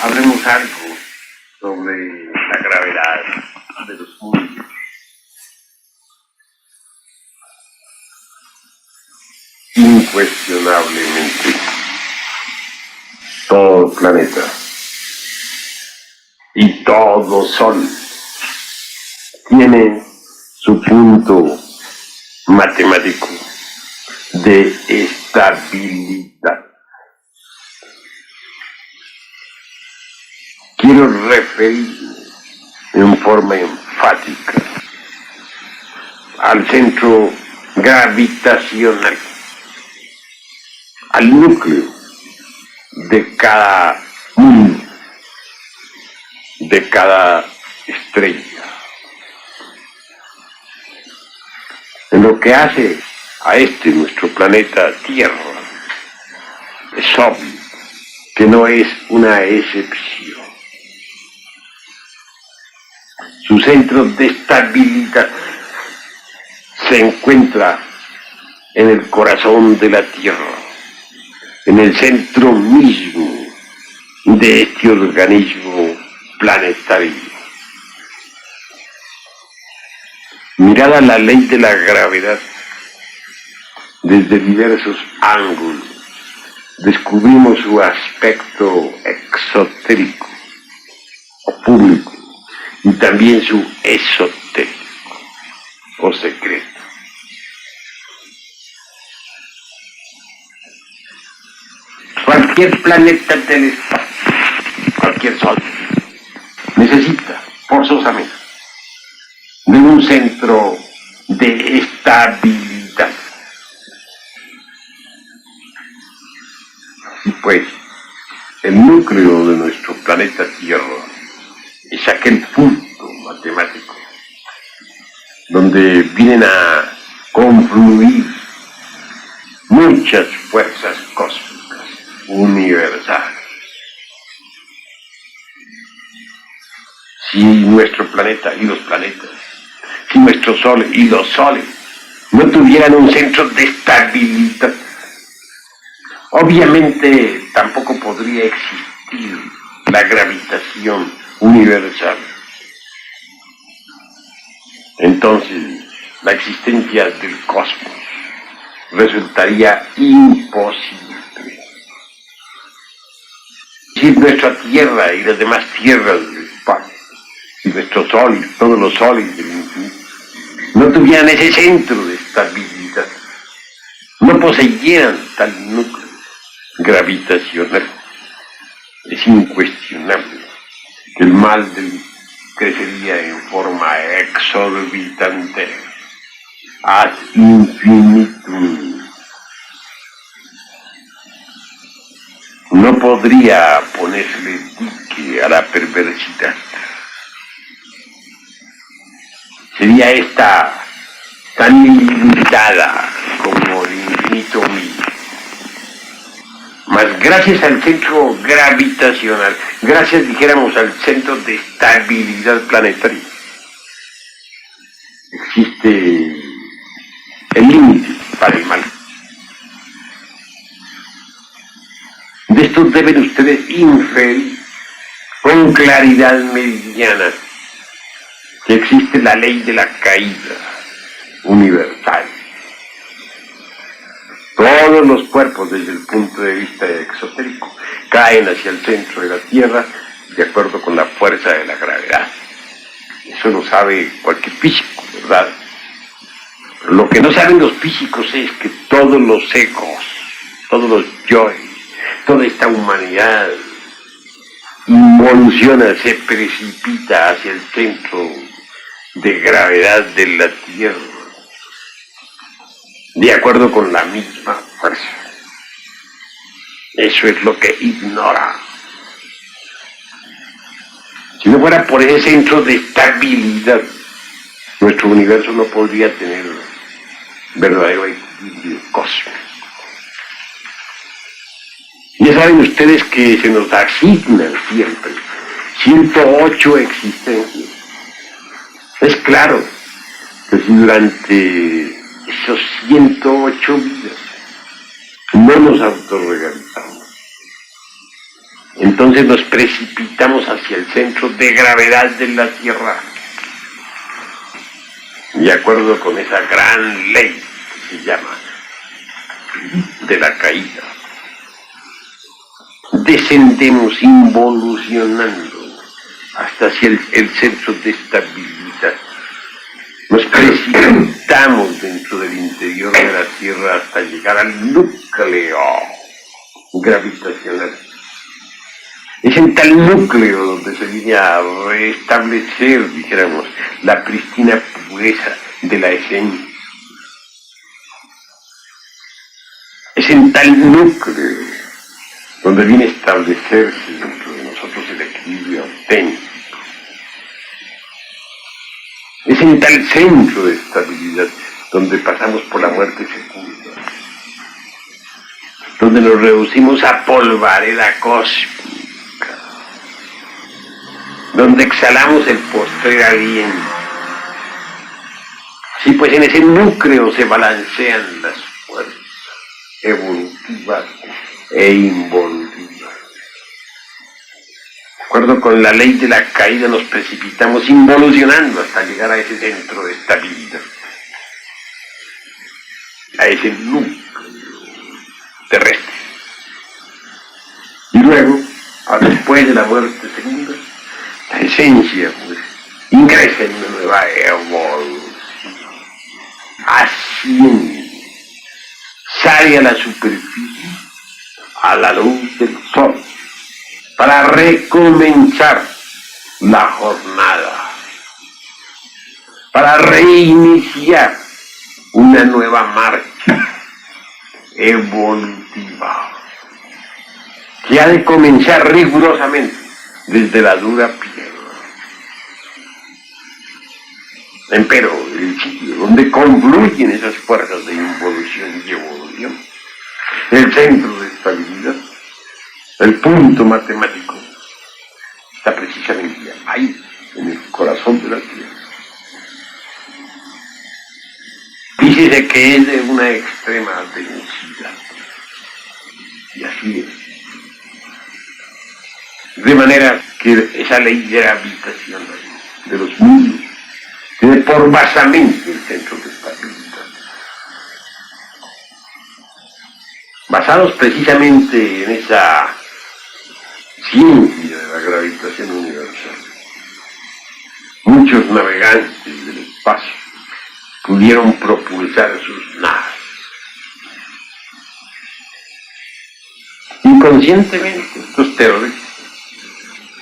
hablemos algo sobre la gravedad de los mundos. Incuestionablemente, todo planeta y todo sol tiene su punto matemático de estabilidad. Quiero referirme en forma enfática al centro gravitacional, al núcleo de cada mundo, de cada estrella. En lo que hace a nuestro planeta Tierra, es obvio que no es una excepción. Su centro de estabilidad se encuentra en el corazón de la Tierra, en el centro mismo de este organismo planetario. Mirada la ley de la gravedad desde diversos ángulos, descubrimos su aspecto exotérico o público y también su esotérico o secreto. Cualquier planeta del espacio, cualquier sol, necesita forzosamente de un centro de estabilidad. Y pues, el núcleo de nuestro planeta Tierra es aquel punto matemático donde vienen a confluir muchas fuerzas cósmicas universales. Si nuestro planeta y los planetas, si nuestro Sol y los soles no tuvieran un centro de estabilidad, obviamente tampoco podría existir la gravitación universal. Entonces, la existencia del cosmos resultaría imposible. Si nuestra Tierra y las demás tierras del espacio, si nuestro Sol y todos los soles del infinito no tuvieran ese centro de estabilidad, no poseyeran tal núcleo gravitacional, es incuestionable que el mal crecería en forma exorbitante ad infinitum. No podría ponerle dique a la perversidad. Sería esta tan ilimitada como el infinito mismo. Mas gracias al centro gravitacional, gracias, dijéramos, al centro de estabilidad planetaria, existe el límite para el mal. De esto deben ustedes inferir con claridad meridiana que existe la ley de la caída universal. Todos los cuerpos, desde el punto de vista exotérico, caen hacia el centro de la Tierra de acuerdo con la fuerza de la gravedad. Eso lo sabe cualquier físico, ¿verdad? Lo que no saben los físicos es que todos los egos, todos los yoes, toda esta humanidad involuciona, se precipita hacia el centro de gravedad de la Tierra, de acuerdo con la misma fuerza. Eso es lo que ignora. Si no fuera por ese centro de estabilidad, nuestro universo no podría tener verdadero equilibrio cósmico. Ya saben ustedes que se nos asignan siempre 108 existencias. Es claro que si durante esos 108 vidas no nos autorregalizamos, entonces entonces nos precipitamos hacia el centro de gravedad de la Tierra, de acuerdo con esa gran ley que se llama de la caída. Descendemos involucionando hasta hacia el centro de estabilidad. Nos precipitamos dentro del interior de la Tierra hasta llegar al núcleo gravitacional. Es en tal núcleo donde se viene a restablecer, dijéramos, la prístina pureza de la esencia. Es en tal núcleo donde viene a establecerse dentro de nosotros el equilibrio auténtico. Es en tal centro de estabilidad donde pasamos por la muerte segunda, donde nos reducimos a polvareda cósmica, donde exhalamos el postrer aliento. Sí, pues en ese núcleo se balancean las fuerzas evolutivas e involutivas. De acuerdo con la ley de la caída nos precipitamos involucionando hasta llegar a ese centro de estabilidad, a ese núcleo terrestre. Y luego, después de la muerte segunda, la esencia pues, ingresa en una nueva evolución, asciende, sale a la superficie, a la luz del sol, para recomenzar la jornada, para reiniciar una nueva marcha evolutiva que ha de comenzar rigurosamente desde la dura piedra. Empero, el sitio donde confluyen esas fuerzas de involución y evolución, el centro de estabilidad, el punto matemático, está precisamente ahí, en el corazón de la Tierra. Fíjese que es de una extrema densidad. Y así es. De manera que esa ley de gravitación de los mundos tiene por basamento el centro de estabilidad. Basados precisamente en esa ciencia de la gravitación universal, muchos navegantes del espacio pudieron propulsar sus naves. Inconscientemente, estos terroristas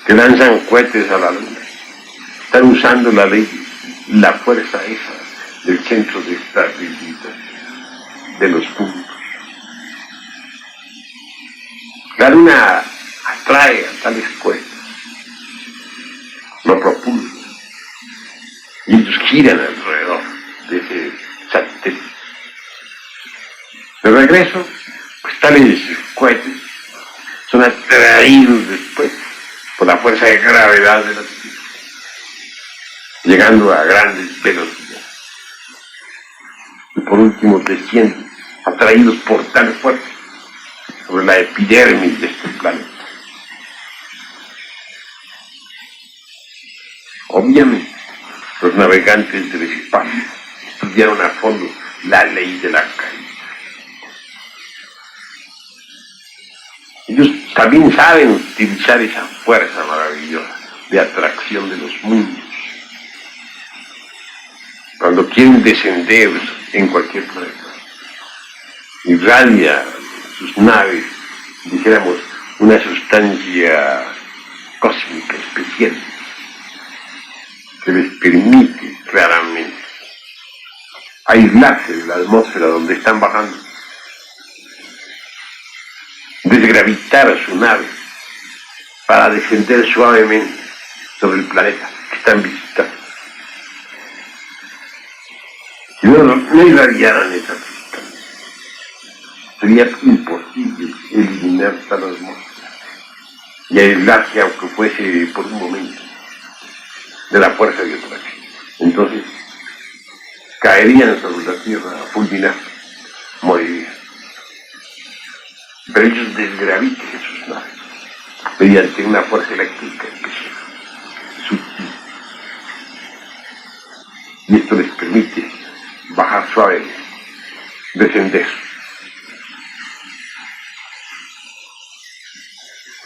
que lanzan cohetes a la luna están usando la ley, la fuerza esa del centro de estabilidad de los puntos. La luna atrae a tales cohetes, lo propulsa, y ellos giran alrededor de ese satélite. De regreso, pues tales cohetes son atraídos después por la fuerza de gravedad de la Tierra, llegando a grandes velocidades. Y por último descienden, atraídos por tal fuerza, sobre la epidermis de este planeta. Obviamente, los navegantes del espacio estudiaron a fondo la ley de la caída. Ellos también saben utilizar esa fuerza maravillosa de atracción de los mundos. Cuando quieren descender en cualquier planeta, irradia sus naves, dijéramos, una sustancia cósmica especial que les permite claramente aislarse de la atmósfera donde están bajando, desgravitar a su nave para descender suavemente sobre el planeta que están visitando. Si no irradiaran esa sustancia, sería imposible eliminar tal atmósfera y aislarse, aunque fuese por un momento, de la fuerza de atracción. Entonces, caerían sobre la Tierra a fulminar, morirían. Pero ellos desgravitan sus naves mediante una fuerza eléctrica especial, sutil. Y esto les permite bajar suavemente, descender.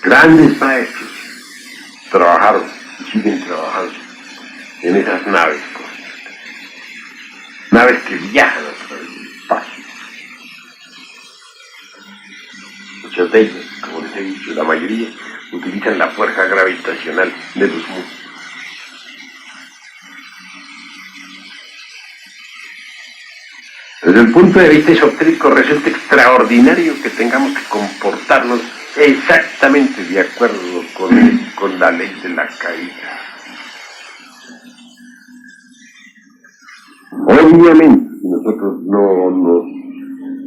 Grandes maestros trabajaron y siguen trabajando en esas naves cósmicas, naves que viajan a través del espacio. Muchas de ellas, como les he dicho, la mayoría utilizan la fuerza gravitacional de los mundos. Desde el punto de vista esotérico resulta extraordinario que tengamos que comportarnos exactamente de acuerdo con la ley de la caída. Obviamente, si nosotros no nos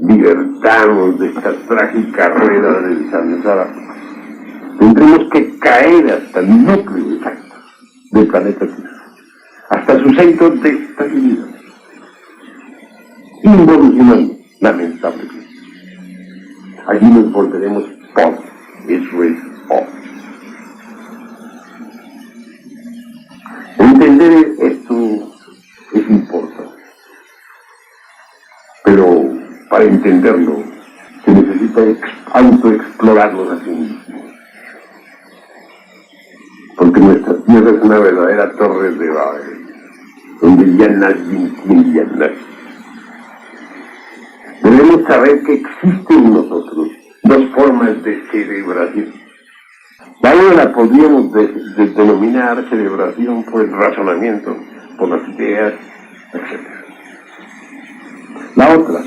libertamos de esta trágica rueda del samsara, tendremos que caer hasta el núcleo exacto del planeta Tierra, hasta su centro de estabilidad, involucionando, lamentablemente. Allí nos volveremos pobres, eso es obvio. Entender esto es importante, pero para entenderlo se necesita autoexplorarnos a sí mismos, porque nuestra tierra es una verdadera torre de Babel, donde ya nadie entiende a nadie. Debemos saber que existen en nosotros dos formas de celebración. La una la podríamos denominar celebración por el razonamiento, por las ideas, etc. La otra,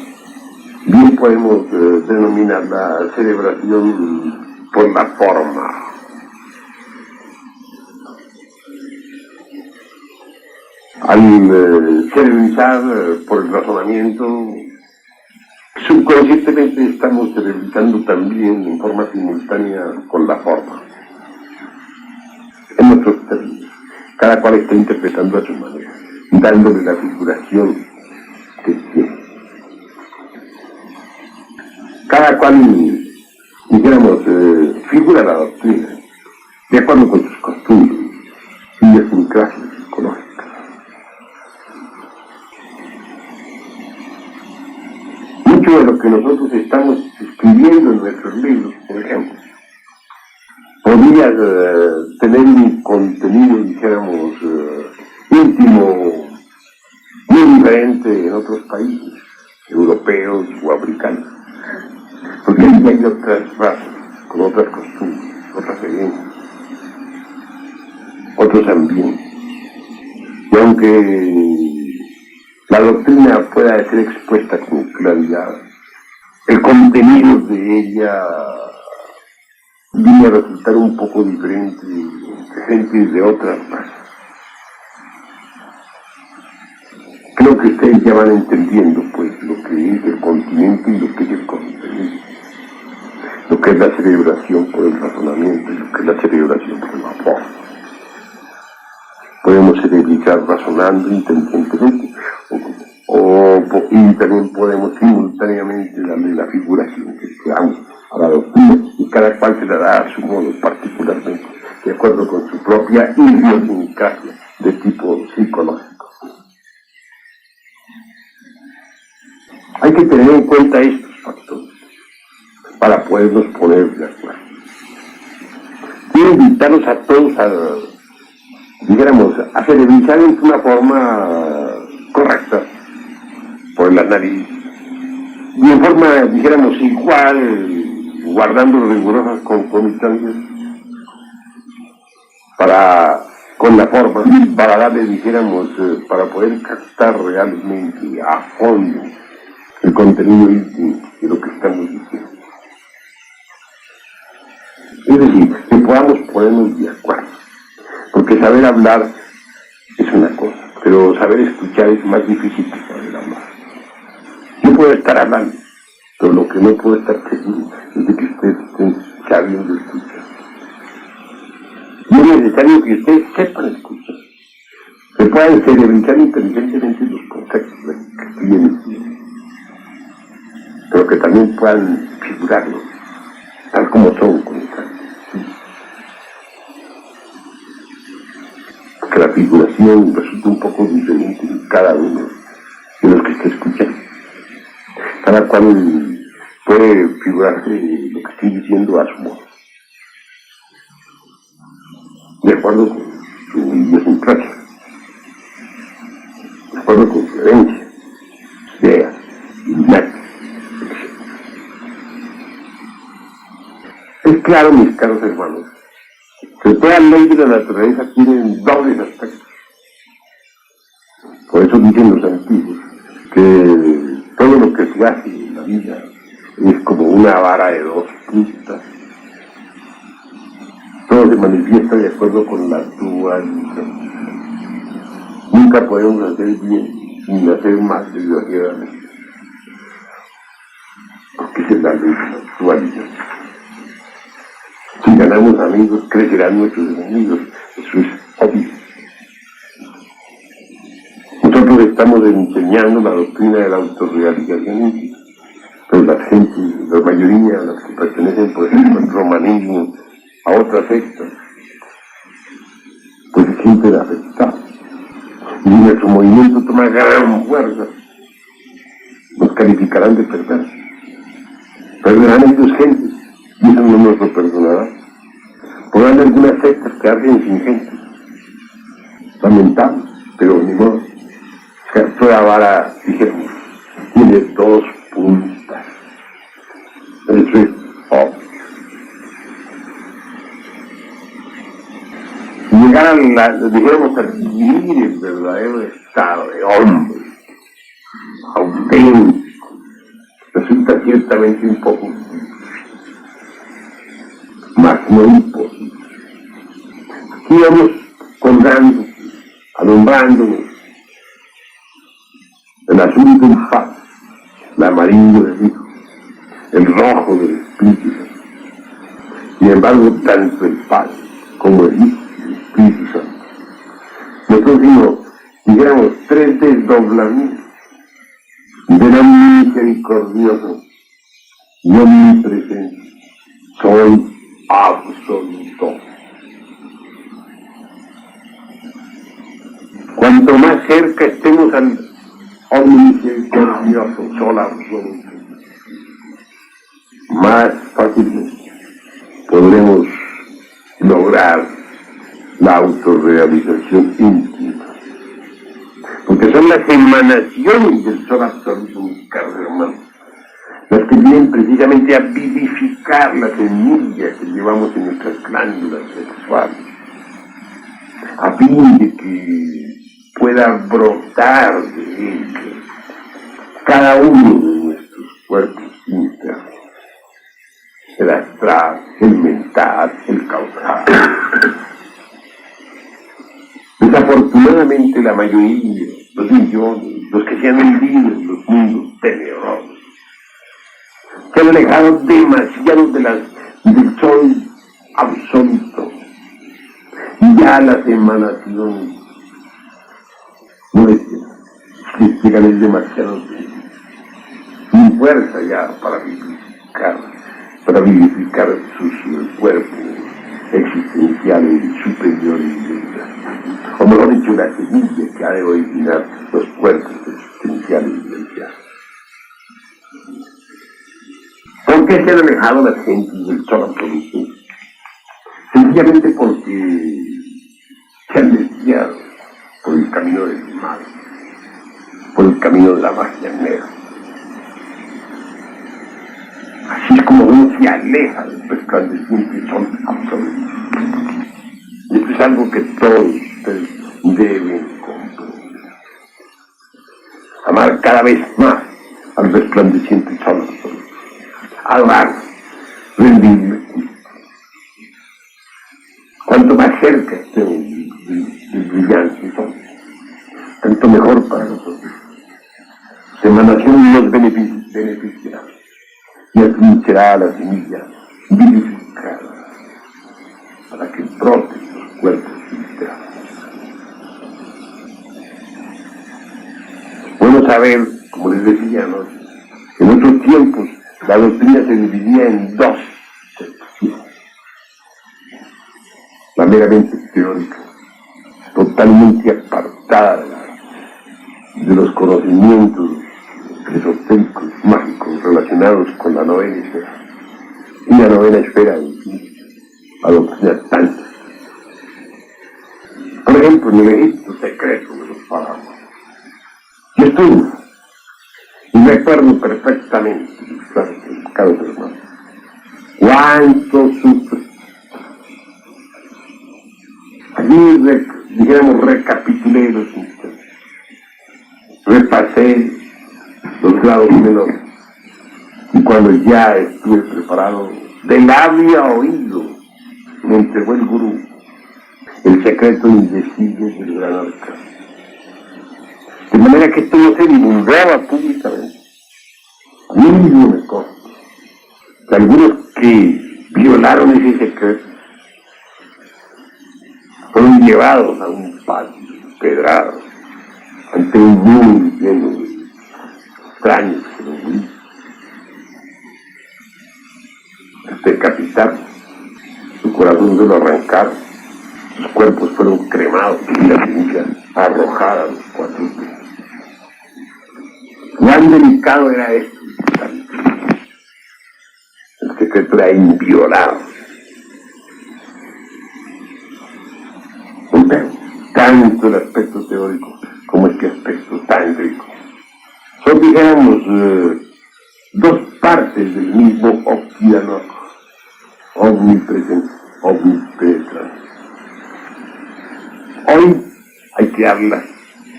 bien podemos denominar la celebración por la forma. Al celebrar por el razonamiento, subconscientemente estamos celebrando también en forma simultánea con la forma. En nuestros términos, cada cual está interpretando a su manera, dándole la figuración que quiere. Cada cual, dijéramos, figura la doctrina, de acuerdo con sus costumbres y idiosincrasias psicológicas. Mucho de lo que nosotros estamos escribiendo en nuestros libros, por ejemplo, podría tener un contenido, dijéramos, íntimo, muy diferente en otros países, europeos o africanos, porque allí hay otras razas, con otras costumbres, otras creencias, otros ambientes. Y aunque la doctrina pueda ser expuesta con claridad, el contenido de ella viene a resultar un poco diferente de gente de otras razas. Creo que ustedes ya van entendiendo pues lo que es el continente y lo que es el contenido, lo que es la celebración por el razonamiento y lo que es la celebración por la forma. Podemos celebrar razonando inteligentemente y también podemos simultáneamente darle la figuración que queramos a la doctrina, y cada cual se la da a su modo, particularmente de acuerdo con su propia idiosincrasia de tipo psicológico. Hay que tener en cuenta estos factores para podernos poner de acuerdo. Quiero invitarlos a todos a celebrar en una forma correcta por el análisis y en forma, dijéramos, igual, guardando rigurosas concomitancias con la forma, para darle, dijéramos, para poder captar realmente a fondo el contenido íntimo de lo que estamos diciendo. Es decir, que podamos ponernos de acuerdo, porque saber hablar es una cosa, pero saber escuchar es más difícil que saber hablar. Yo puedo estar hablando, pero lo que no puedo estar seguro es de que ustedes estén sabiendo escuchar. Y es necesario que ustedes sepan escuchar, que puedan cerebrizar inteligentemente los conceptos que estoy emitiendo, pero que también puedan figurarlos, tal como son con el canto. que la figuración resulta un poco diferente en cada uno de los que está escuchando. Cada cual puede figurarse lo que estoy diciendo a su modo, de acuerdo con su idiosincrasia, de acuerdo con su herencia, ideas, imagen. Es claro, mis caros hermanos, que toda ley de la naturaleza tiene dobles aspectos. Por eso dicen los antiguos que todo lo que se hace en la vida es como una vara de dos puntas. Todo se manifiesta de acuerdo con la dualidad. Nunca podemos hacer bien sin hacer mal, desgraciadamente. Porque esa es la ley de la dualidad. Si ganamos amigos, crecerán nuestros enemigos. Eso es obvio. Nosotros estamos enseñando la doctrina de la autorrealización íntima, pero la gente, la mayoría de las que pertenecen, por ejemplo, al romanismo, a otras sectas, pues se sienten afectados. Y si nuestro movimiento toma gran fuerza, nos calificarán de perversos. Perderán ellos gente, y eso no nos lo perdonará. Podrán algunas sectas quedarse sin gente. Lamentable, pero ni modo. Toda vara, dijéramos, tiene dos puntas. Eso es obvio. Llegar dijéramos, a vivir el verdadero estado de hombre, auténtico, resulta ciertamente un poco difícil, mas no imposible. Aquí vamos colgando, alumbrándonos, el azul del Padre, el amarillo del Hijo, el rojo del Espíritu Santo. Sin embargo, tanto el Padre como el Hijo y el Espíritu Santo, nosotros dijéramos tres desdoblamientos del amor misericordioso y omnipresente. Soy absoluto. Cuanto más cerca estemos al omnisericordioso, solo absoluto, más fácilmente podremos lograr la autorrealización íntima. Porque son las emanaciones del sol absoluto, mis caros hermanos, las que vienen precisamente a vivificar la semilla que llevamos en nuestras glándulas sexuales, a fin de que pueda brotar de él cada uno de nuestros cuerpos internos, el astral, el mental, el causal. Desafortunadamente la mayoría, los millones, los que se han hundido en los mundos tenebrosos, se han alejado demasiado del sol absoluto, y ya las emanaciones no les llegan demasiado sin fuerza ya para vivificar sus cuerpos existenciales superiores, o mejor dicho, la semilla que ha de originar los cuerpos existenciales vivenciales. ¿Por qué se han alejado las gentes del sol absoluto? Sencillamente porque se han desviado por el camino del mal, por el camino de la magia negra. Así es como uno se aleja del resplandeciente sol absoluto. Y esto es algo que todos ustedes deben comprender. Amar cada vez más al resplandeciente sol absoluto. Adorar, rendirle culto. Cuanto más cerca estemos del brillante sol, tanto mejor para nosotros. Su emanación nos beneficiará, y así será la semilla vivificada para que broten los cuerpos internos. Bueno saber, como les decía, ¿no?, en otros tiempos la doctrina se dividía en dos secciones: la meramente teórica, total totalmente apartada de los conocimientos esotéricos, mágicos relacionados con la novena esfera. Y la novena esfera adoctrina tantas. Por ejemplo, en el Egipto secreto de los faraones. Yo estuve y me acuerdo perfectamente, cada hermano, cuánto sufre. Aquí, dijéramos, recapitulé los instantes, repasé los grados menores, y cuando ya estuve preparado, de labio a oído, me entregó el gurú el secreto indecible del gran arcano. De manera que esto no se divulgaba públicamente. A mí mismo me consta que algunos que violaron ese secreto fueron llevados a un patio empedrado ante un mundo lleno de extraños jeroglíficos, decapitaron, su corazón se lo arrancaron, sus cuerpos fueron cremados y la ceniza arrojada a los 4 pies. Cuán delicado era esto. El secreto era inviolable. Pero tanto el aspecto teórico como este aspecto tándrico son, dijéramos, dos partes del mismo occidente, omnipresente, omnipenetrante. Hoy hay que darlas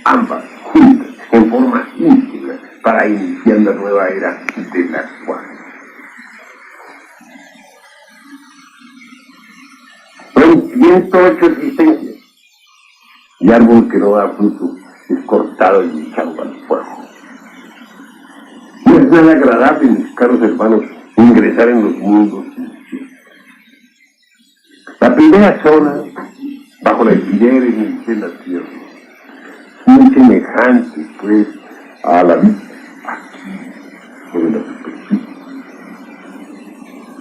ambas juntas, en forma íntegra, para iniciar la nueva era de la cual. Son 108 existencias, y árbol que no da fruto es cortado y echado al fuego. No es nada agradable, mis caros hermanos, ingresar en los mundos. La primera zona, bajo la epidemia de la tierra, muy semejante, pues, a la vida aquí, sobre la superficie.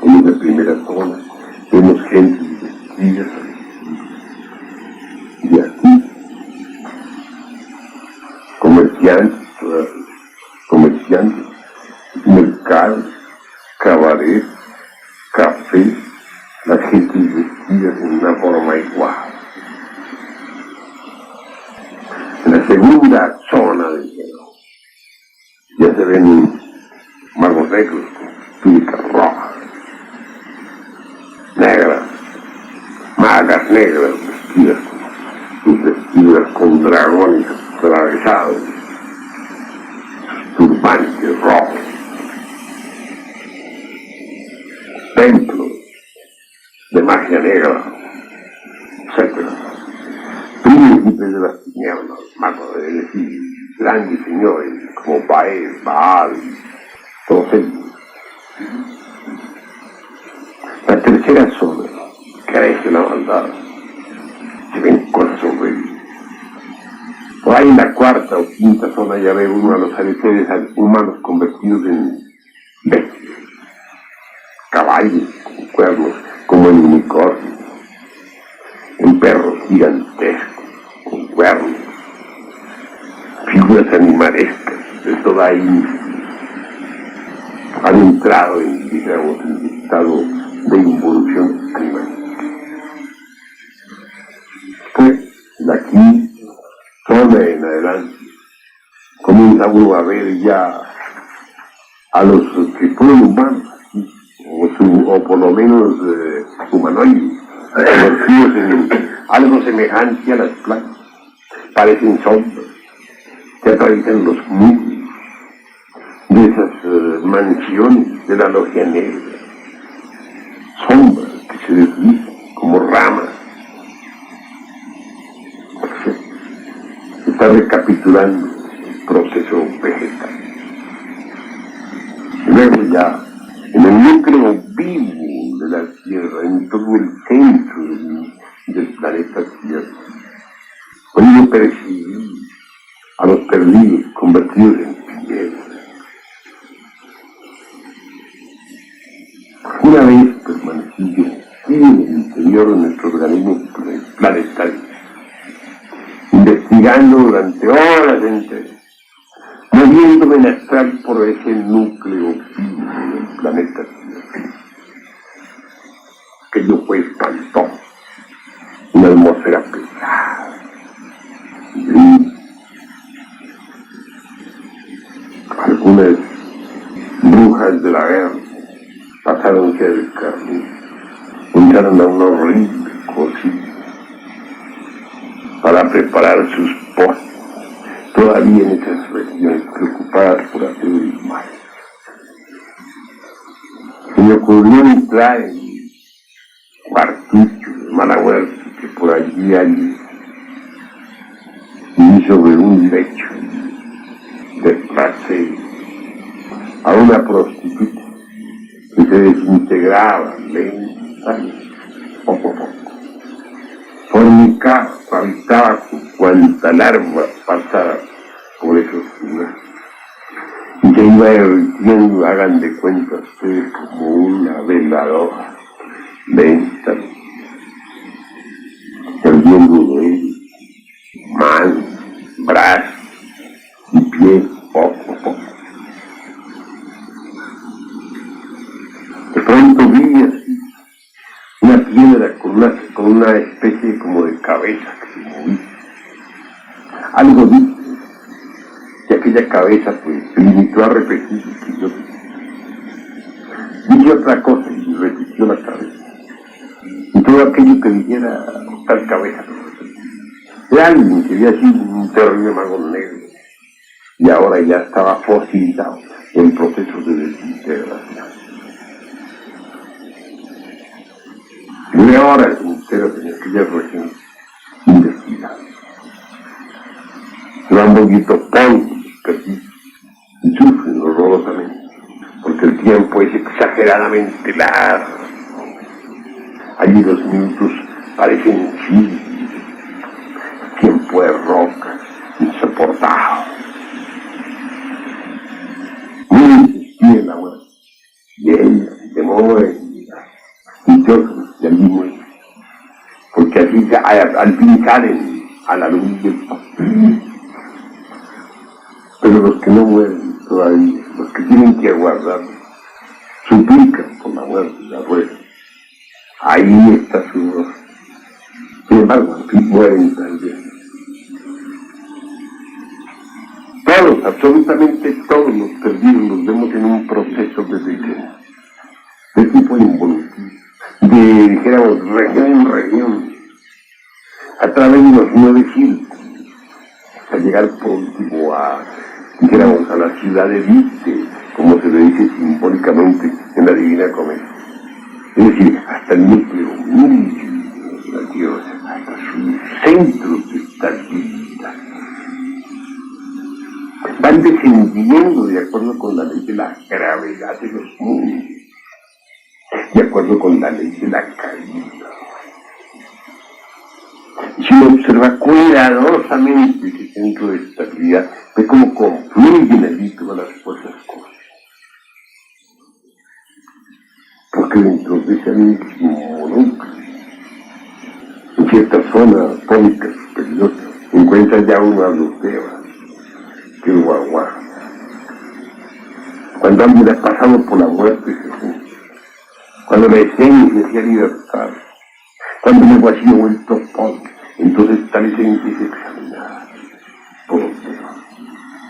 En la primera zona, vemos gente vestidas, y aquí, comerciantes, mercados, cabaret, café, la gente vestida de una forma igual. En la segunda zona del cielo ya se ven magos negros con túnicas rojas, negras, magas negras vestidas con sus vestiduras con dragones atravesados, sus turbantes rojos, templos de magia negra, etc. Príncipes de las tinieblas, magos de decir, grandes señores como Baal, todos ellos. La tercera zona, crece la maldad, se ven cosas horribles. Por ahí en la cuarta o quinta zona ya ve uno a los seres humanos convertidos en bestias, caballos con cuernos como el unicornio, en perros gigantescos con cuernos, figuras animalescas de toda índole han entrado en, digamos, en estado de involución animal. Pues de aquí, zona en adelante, comienza uno a ver ya a los que fueron humanos, o por lo menos humanoides, convertidos en algo semejante a las plantas, parecen sombras que atraviesan los muros de esas mansiones de la logia negra, sombras que se deslizan como ramas. Se está recapitulando el proceso vegetal. Luego ya, en el núcleo vivo de la Tierra, en todo el centro del planeta Tierra, pueden percibir a los perdidos convertidos en piedra. Una vez permanecido en el interior de nuestro organismo planetario, investigando durante horas enteras, moviéndome en astral por ese núcleo vivo del planeta Tierra. Aquello fue espantoso, una atmósfera pesada, gris. Algunas brujas de la guerra pasaron cerca, entraron a una horrible cocina para preparar sus postres, todavía en esas regiones preocupadas por hacer el mal. Se me ocurrió entrar en el cuartucho de mala muerte que por allí hay, y sobre un lecho de placer a una prostituta que se desintegraba lentamente, poco a poco. Fornicaba, habitaba con cuanta larva pasaba por esos lugares. Y se iba derritiendo, hagan de cuenta ustedes, como una veladora, lentamente, perdiendo de él manos, brazos y pies, poco a poco. De pronto vi así una piedra con una especie como de cabeza que se movía. Algo dice, y aquella cabeza pues se limitó a repetir que yo dije otra cosa y repitió la cabeza. Y todo aquello que dijera tal cabeza lo repetía. Era alguien que había sido un terrible mago negro y ahora ya estaba fosilizado en procesos de desintegración. Duré horas enteras en aquella región investigando. Se van volviendo tontos, perdidos, y sufren horrorosamente, porque el tiempo es exageradamente largo. Allí los minutos parecen siglos, tiempo de roca, insoportable. Muy insistí en la muerte, y ella se mueve, y yo y allí muere, porque así al fin salen a la luz del papel. Pero los que no mueren todavía, los que tienen que aguardar, suplican por la muerte de la rueda. Ahí está su voz. Sin embargo, al fin mueren también. Todos, absolutamente todos los perdidos los vemos en un proceso de descenso, de tipo involutivo, de, dijéramos, región en región, a través de los 9 círculos, hasta llegar por último a, dijéramos, a la ciudad de Vite, como se le dice simbólicamente en la Divina Comedia. Es decir, hasta el núcleo mismo de la Tierra, hasta sus centros de estabilidad. Van descendiendo de acuerdo con la ley de la gravedad de los mundos, de acuerdo con la ley de la caída. Y si uno observa cuidadosamente ese centro de estabilidad, ve cómo confluyen allí todas las fuerzas cósmicas. Porque dentro de ese mismo núcleo, en cierta zona atómica superior, encuentra ya una bloquea, que el guaguá. Cuando alguien ha pasado por la muerte, se junta. Cuando la esencia se ha libertado, cuando luego ha sido vuelto polvo, entonces tal esencia es examinada por los demás.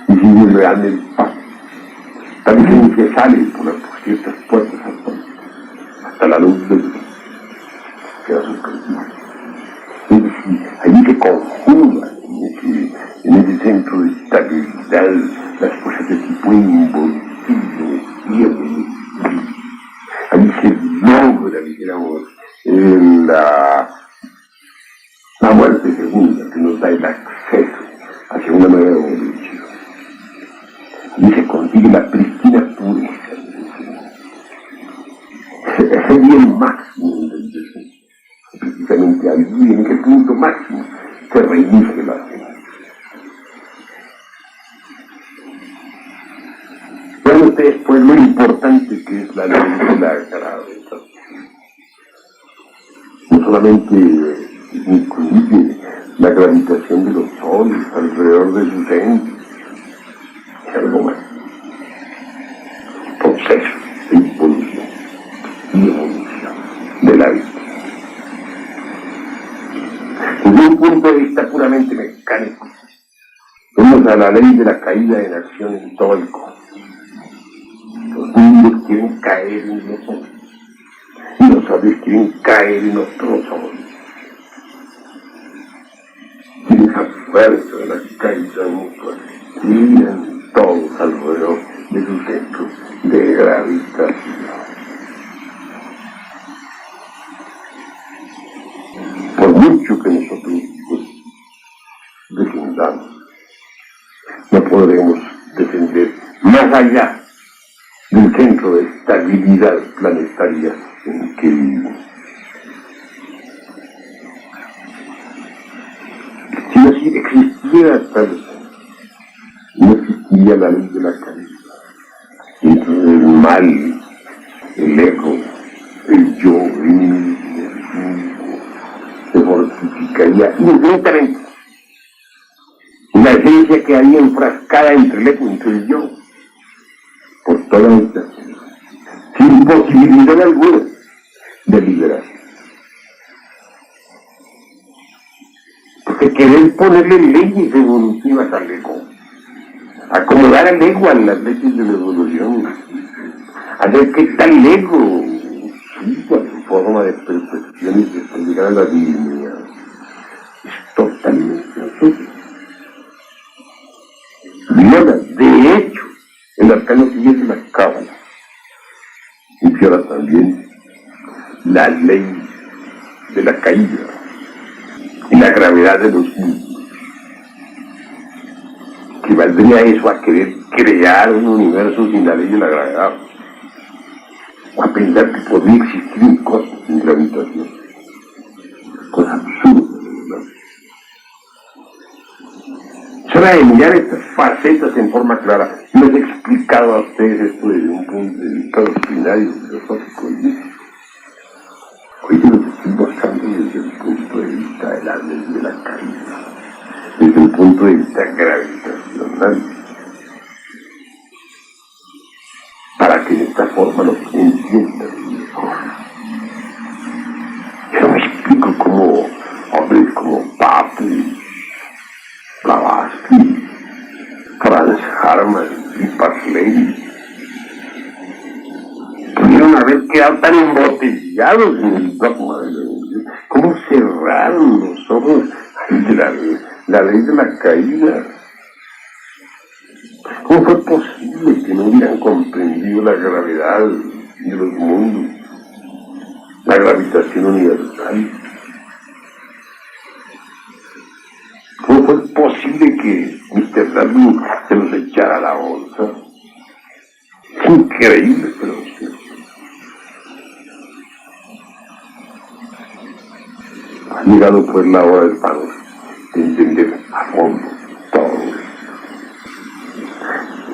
Y sigue realmente el paso. Tal esencia sale por ciertas puertas atómicas, hasta la luz del día, que da su carisma. Es decir, allí se conjugan en ese centro de estabilidad las fuerzas de tipo involutivo, tiempo. Allí se logra, dijéramos, la muerte segunda, que nos da el acceso hacia una nueva evolución. Allí se consigue la pristina pureza es el bien máximo del deseo. Precisamente allí, en ese punto máximo, se reinicia la vida. Vean ustedes, pues, lo importante que es la ley de la gravedad. No solamente incluye la gravitación de los soles alrededor de su centro, y algo más. Proceso de involución y evolución de la vida. Desde un punto de vista puramente mecánico, vemos a la ley de la caída en acción en todo el cosmos. Los mundos quieren caer en los soles, y los soles quieren caer en otros soles. Y esa fuerza de la caída mutua giran todos alrededor de su centro de gravitación. Por mucho que nosotros defendamos, no podremos defender más allá del centro de estabilidad planetaria en que vivimos. Si no existiera tal, no existiría la ley de la caída. Y entonces el mal, el ego, el yo, el mismo, se fortificaría infinitamente. La esencia quedaría enfrascada entre el ego y entre el yo, por toda esta, sin posibilidad alguna de liberarse. Porque querer ponerle leyes evolutivas al ego, acomodar al ego a las leyes de la evolución, hacer que tal ego siga su forma de perfección y de llegar a la divinidad, es totalmente absurdo. Viola, de hecho, el arcano siguiente la cábala, y viola también la ley de la caída y la gravedad de los mundos. Que valdría eso a querer crear un universo sin la ley de la gravedad, o a pensar que podría existir un cosmos sin gravitación. Cosa absurda, ¿verdad? Es hora de mirar estas facetas en forma clara. Les he explicado a ustedes esto desde un punto de vista doctrinario, filosófico y místico. Hoy se los estoy mostrando desde el punto de vista de la ley de la caída, desde el punto de vista gravitacional, para que de esta forma lo entiendan mejor. Yo me explico cómo hombres como Papus, Blavatsky, Franz Hartmann y Parsley pudieron haber quedado tan embotellados en el dogma de la evolución. ¿Cómo cerraron los ojos ante la ley de la caída? ¿Cómo fue posible que no hubieran comprendido la gravedad de los mundos, la gravitación universal? ¿Cómo fue posible que Mr. Darwin se los echara a la bolsa? Es increíble, pero es cierto. Ha llegado pues la hora del pago de entender a fondo todo esto.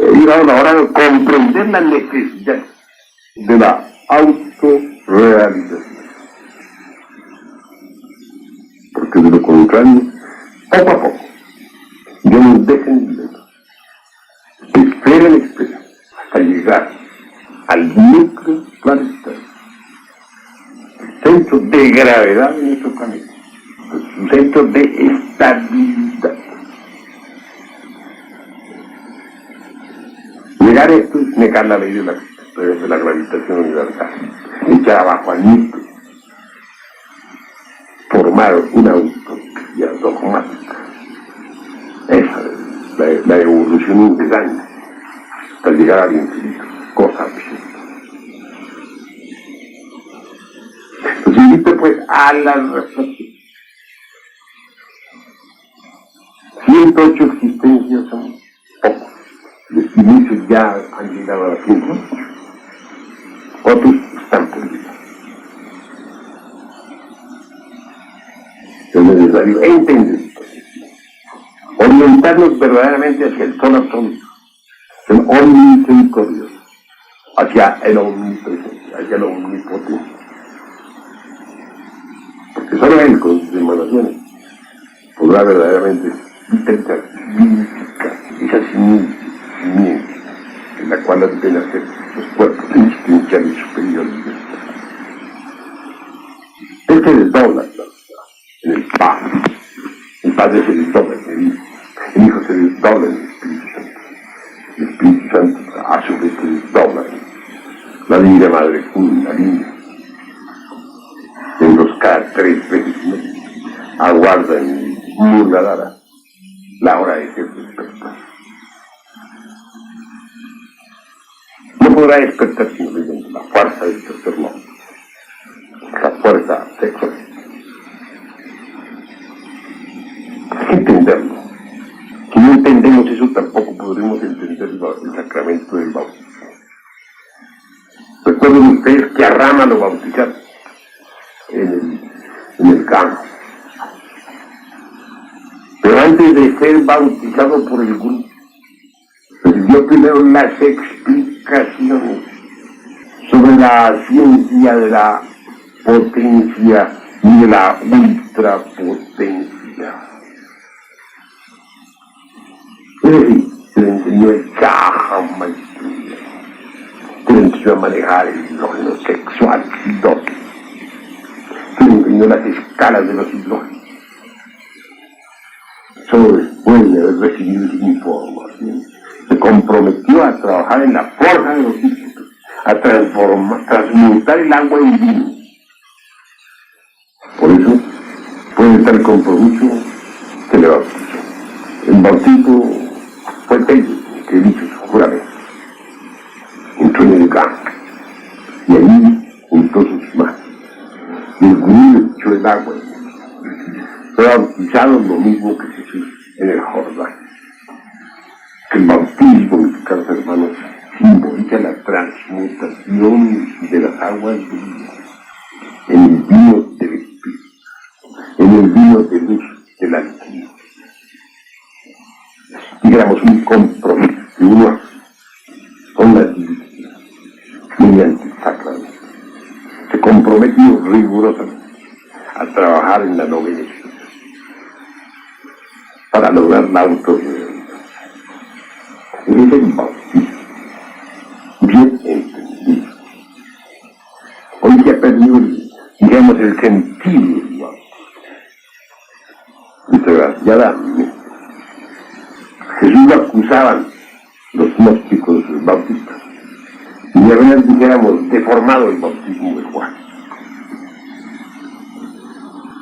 Ha llegado la hora de comprender la necesidad de la autorrealización. Porque de lo contrario, poco a poco, Dios nos deja en libertad. Espera, hasta llegar al núcleo planetario, centro de gravedad de nuestro planeta, un centro de estabilidad. Negar esto es negar la ley de la gravitación universal, echar abajo al núcleo, formar una utopía dogmática. Esa es la evolución incesante hasta llegar al infinito, cosa absurda. Los invito pues a la reflexión. 108 existencias son pocos. Y muchos ya han llegado a la 108. Otros están por llegar. Es necesario entender, orientarnos verdaderamente hacia el sol absoluto, el omnisericordioso, hacia el omnipresente, hacia el omnipotente. Porque solo él con sus emanaciones podrá verdaderamente intentar vivificar esa simiente en la cual deben hacer los cuerpos existenciales superiores. Él se desdobla en el Padre se desdobla en el Hijo se desdobla en el Espíritu Santo a su vez se desdobla en la Divina Madre Kundalini. En los cada 3 veces aguarda en Muladhara la hora de ser despertar. No podrá despertar sino mediante la fuerza del tercer mundo, la fuerza sexual. Hay que entenderlo. Si no entendemos eso, tampoco podremos entender el sacramento del bautismo. Recuerden ustedes que a Rama lo bautizaron en el Ganges. Pero antes de ser bautizado por el Gurú, recibió primero las explicaciones sobre la ciencia de la potencia y de la ultrapotencia. Es decir, se le enseñó el Chaja Maestría, se le enseñó a manejar el hidrógeno sexual exitoso, se le enseñó las escalas de los hidrógenos. Solo después de haber recibido esa información, se comprometió a trabajar en la forja de los discípulos, a transmutar el agua en vino. Por eso, fue tal compromiso que le bautizó. El bautismo fue técnico, que hizo su juramento. Entró en el Ganges y ahí juntó sus manos. Y el Gurú le echó el agua. Fue bautizado lo mismo que Jesús en el Jordán. El bautismo, mis caros hermanos, simboliza la transmutación de las aguas de vida en el vino del Espíritu, en el vino de luz del alquimia. Digamos, un compromiso que uno hace con la divinidad mediante el sacramento. Se comprometió rigurosamente a trabajar en la novena para lograr la autorrealización. Ese es el bautismo, bien entendido. Hoy se ha perdido, digamos, el sentido del bautismo. Desgraciadamente, Jesús lo acusaban los gnósticos bautistas y habían, dijéramos, deformado el bautismo de Juan.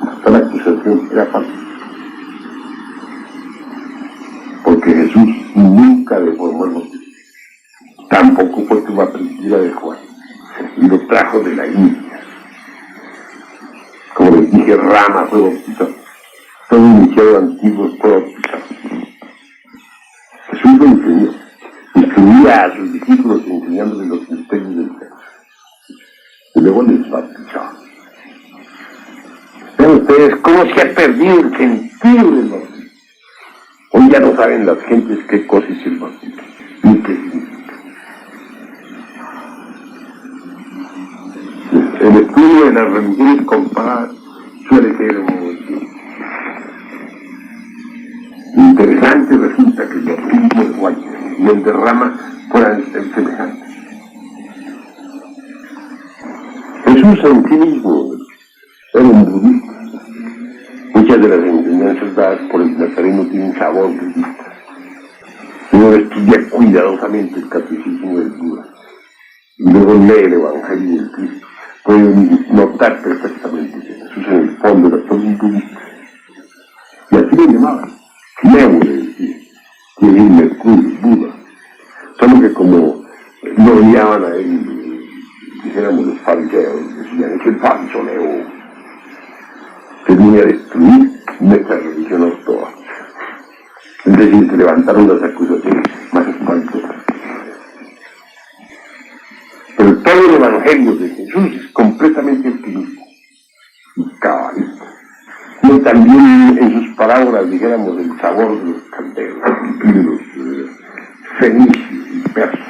Hasta la acusación era falsa, porque Jesús nunca deformó el bautismo. Tampoco fue una prendida de Juan, y lo trajo de la India. Como les dije, Rama fue bautizado, todo iniciado antiguo fue bautizado. Jesús lo enseñó, instruía a sus discípulos enseñándoles los misterios del sexo, y luego les bautizaba. Vean ustedes cómo se ha perdido el sentido del bautismo. Hoy ya no saben las gentes qué cosa es el bautismo, ni qué significa. El estudio de las religiones comparadas suele ser muy interesante. Resulta que el bautismo de Juan y el de Rama fueran semejantes. Jesús en sí mismo era un budista. Muchas de las enseñanzas dadas por el Nazareno tienen sabor budista. Uno estudia cuidadosamente el catecismo del Buda y luego lee el Evangelio del Cristo. Pueden notar perfectamente que Jesús en el fondo era todo un budista. Y así lo llamaban. Leo le decía, que es el Mercurio, Buda. Solo que como lo odiaban a él, dijéramos los fariseos, decían, es el falso Leo, que viene a destruir nuestra religión ortodoxa. Es decir, que levantaron las acusaciones más espantosas. Pero todo el Evangelio de Jesús es completamente optimista y cabalista. Y también en sus parábolas, dijéramos, el sabor de los caldeos, de los fenicios y persas,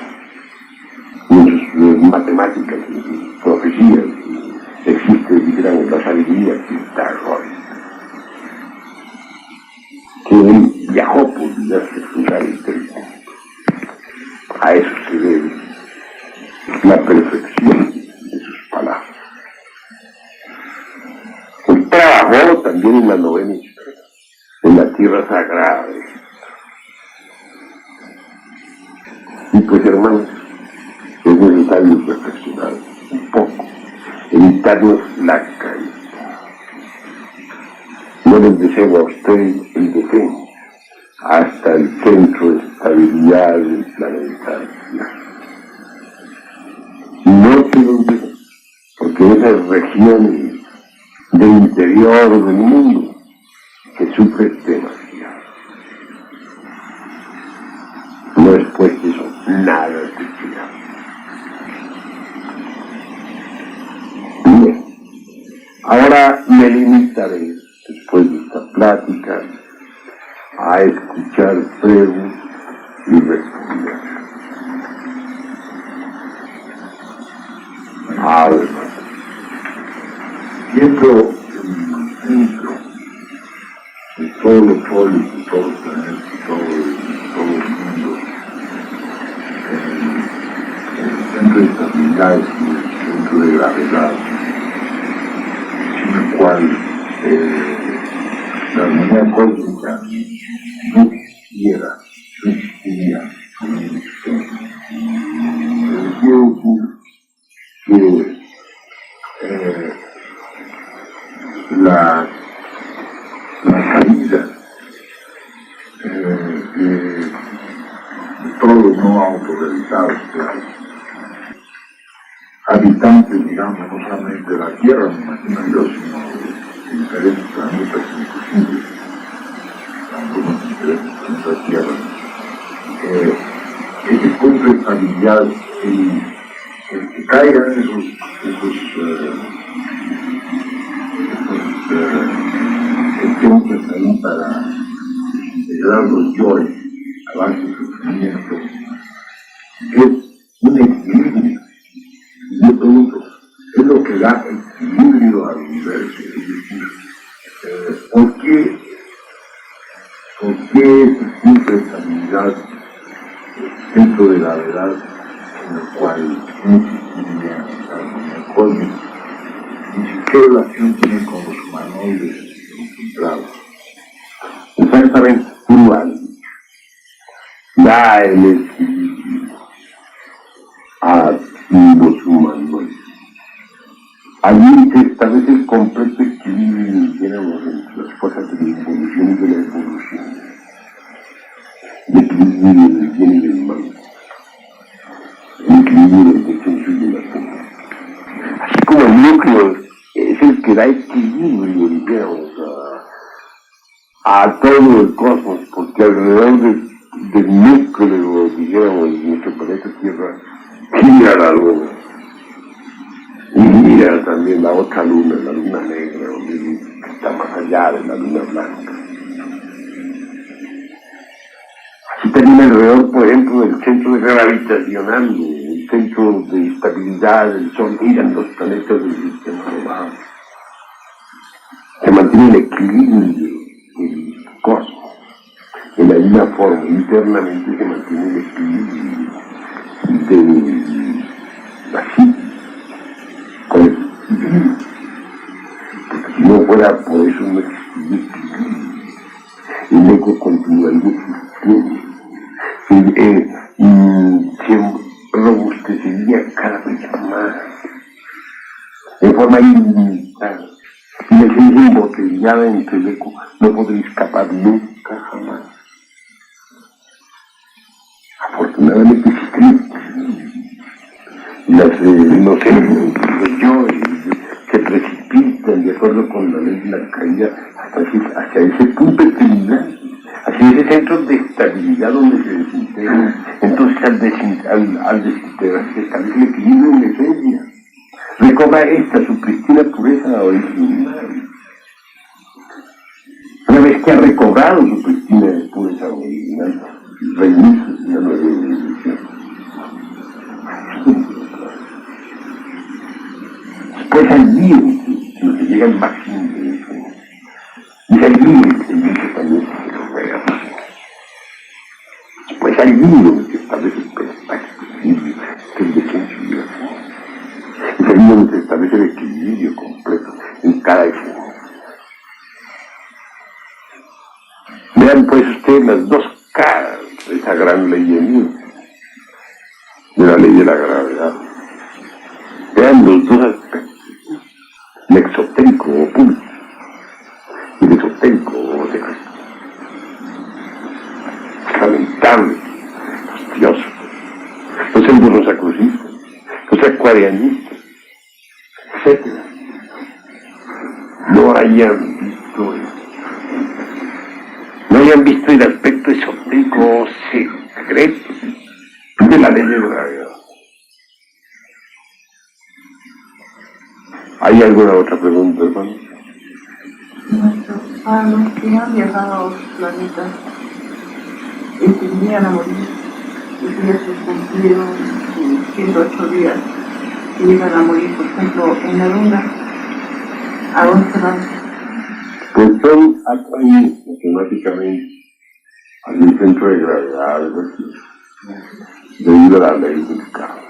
y en sus matemáticas, en sus profecías, existe, dijéramos, la sabiduría pitagórica. actividad sexual del mundo. A eso se debe la perfección de sus palabras. Él trabajó también en la novena esfera, en la tierra sagrada de Egipto. Y pues, hermanos, es necesario reflexionar un poco, evitarnos la caída. No les deseo a ustedes el descenso hasta el centro de estabilidad del planeta Tierra. No se lo olviden, porque esas regiones del interior del mundo se sufren demasiado. No es pues eso nada especial. Bien, ahora me limitaré, después de esta plática, a escuchar preguntas y responder. Además, siendo el centro de todos los soles, de todos los planetas, de todo el mundo, el centro de estabilidad es el centro de gravedad, sin el cual la armonía cósmica no existiría como existencia. Quiero decir que la caída de todos los no autorrealizados, habitantes, digamos, no solamente de la Tierra, me imagino yo, sino de diferentes planetas, inclusive, algunos diferentes planetas Tierra, ese punto de estabilidad, el que caigan esos ejemplos ahí para integrar los yoes, avance y sufrimiento, es un equilibrio. Y yo pregunto, es lo que da equilibrio al universo. Es decir, ¿por qué ese punto de estabilidad, el centro de gravedad en el cual no existiría la armonía cósmica, ni qué relación tiene con los humanoides encontrados? Exactamente, igual. Da el equilibrio a los humanoides. Allí se establece el completo equilibrio, dijéramos, entre las fuerzas de la involución y de la evolución. El equilibrio del bien y del mal. El equilibrio del descenso y de la sombra. Así como el núcleo es el que da equilibrio, dijéramos, a todo el cosmos, porque alrededor del núcleo, dijéramos, de nuestro planeta Tierra, gira la luna. Y mira también la otra luna, la luna negra, donde está más allá de la luna blanca. Así también alrededor, por ejemplo, del centro gravitacional, el centro de estabilidad del Sol, giran los planetas del sistema solar. Se mantiene el equilibrio del cosmos. En la misma forma, internamente se mantiene el equilibrio de la psique. Porque si no fuera por eso no existiría equilibrio. El ego continuaría existiendo. Se robustecería cada vez más, de forma ilimitada. Y la esencia embotellada entre el ego no podría escapar nunca jamás. Afortunadamente existe. Los yo se precipitan de acuerdo con la ley de la caída hacia ese punto de terminal, hacia ese centro de estabilidad donde se desintegran. Entonces al desintegrarse se establece el equilibrio en la esencia. Recobra esta su pristina pureza original. Una vez que ha recobrado su pristina pureza original, reinicia una nueva evolución. Pues allí lo que llega al máximo de eso. Y allí el Señor también se lo vea. Es ahí donde se establece el perfecto equilibrio, que es el de sensibilidad. Es ahí donde se establece el equilibrio completo en cada escena. Vean pues ustedes las dos caras de esa gran ley de Newton, de la ley de la gravedad. Vean los dos aspectos, el exotérico o público y el esotérico o secreto. Lamentable, los dioses, los emborrosacrucistas, los acuarianistas, etc. No hayan visto el aspecto esotérico o secreto de la ley de la gravedad. ¿Hay alguna otra pregunta, hermano? A los que han viajado a otros planetas y se venían a morir, y que ya se cumplieron sus 108 días y llegan a morir, por ejemplo, en la luna, ¿a dónde se van? Pues son atraídos matemáticamente al centro de gravedad, debido a la ley del carro.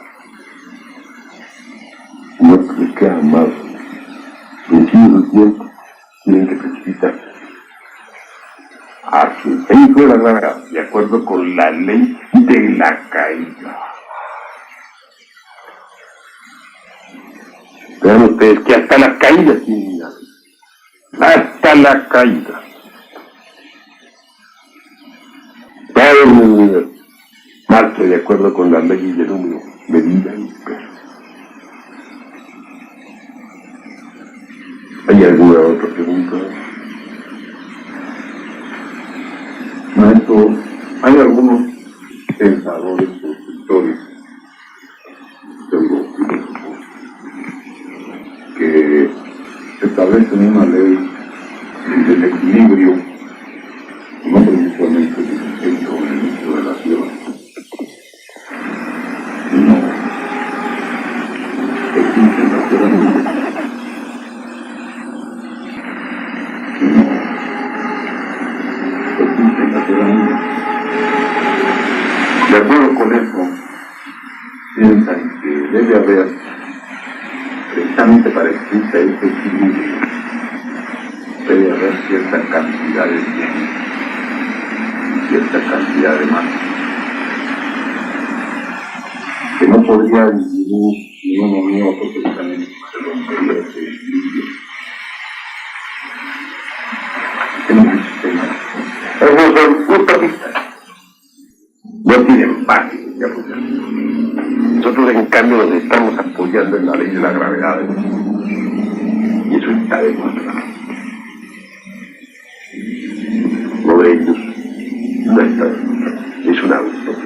No les queda más. Vencido el tiempo, tienen que precipitarse a su centro de la gravedad, de acuerdo con la ley de la caída. Vean ustedes que hasta la caída tienen la ley. Hasta la caída. Todo el universo marcha de acuerdo con las leyes del número, medida y peso. ¿Hay alguna otra pregunta? Maestro, hay algunos pensadores o escritores pseudofilósofos que establecen una ley del equilibrio, no precisamente del centro o del inicio de la Tierra, sino existe en la Tierra misma. De acuerdo con eso, piensan que debe haber, precisamente para que exista este equilibrio, debe haber cierta cantidad de bien y cierta cantidad de mal, que no podría ni uno ni otro, precisamente se rompería ese equilibrio en un sistema. Esos son utopistas. No tienen base de apoyar. Nosotros, en cambio, nos estamos apoyando en la ley de la gravedad. Y eso está demostrado. Lo de ellos no está demostrado. Es una utopía.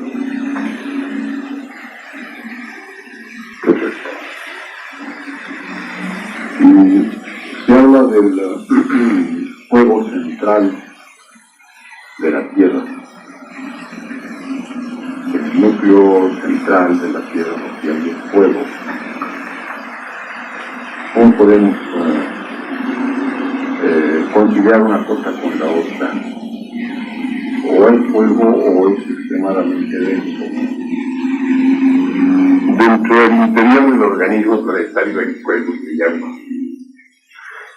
Y se habla del fuego central de la Tierra, el núcleo central de la Tierra, el fuego. ¿Cómo podemos conciliar una cosa con la otra? O hay fuego o es extremadamente denso. Dentro del interior del organismo planetario hay fuego que llama.